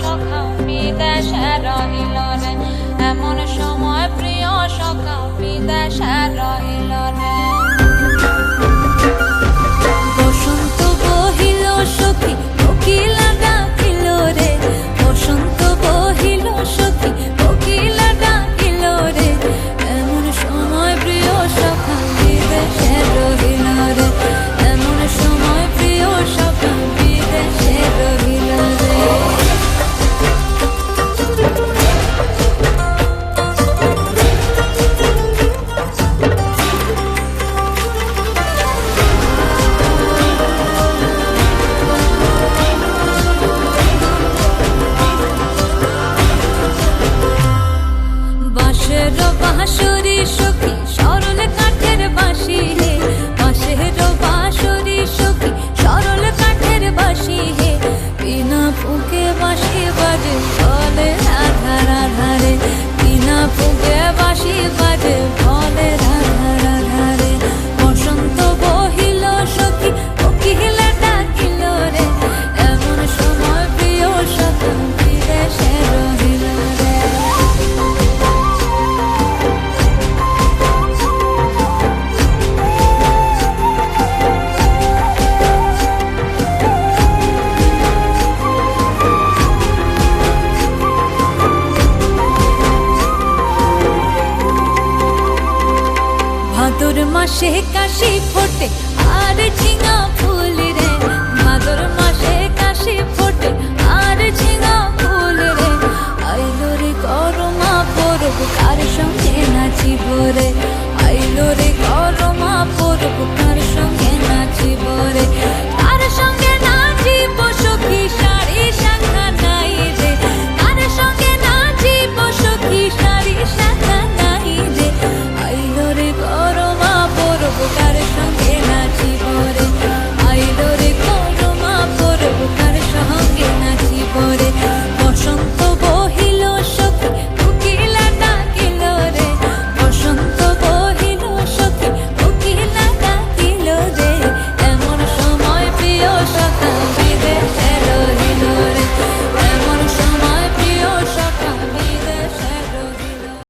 সখা বিদেশে রহিল রে, এমন সময় প্রিয় সখা বিদেশে রহিল রে। বসন্ত বহিল সখী কোকিলা ডাকিল রে, বসন্ত বহিল সখী কোকিলা ডাকিল রে, এমন সময় প্রিয় সখা বিদেশে রহিল রে, এমন সময় প্রিয় সখা বিদেশে রহিল রে। বাঁশের বাঁশরি সখী সরল কাঠের বাঁশি হে, বাঁশের বাঁশরি সখী সরল কাঠের বাঁশি হে, বিনা ফুঁকে বাঁশি বাজে বলে রাধা রাধা রে, বিনা ফুঁকে বাঁশি বাজে বলে রাধা রাধা রে। বসন্ত বহিল সখী কোকিলা ডাকিল রে, এমন সময় প্রিয় সখা বিদেশে রহিল রে। ভাদর মাসে কাশি ফোটে আর ঝিঙা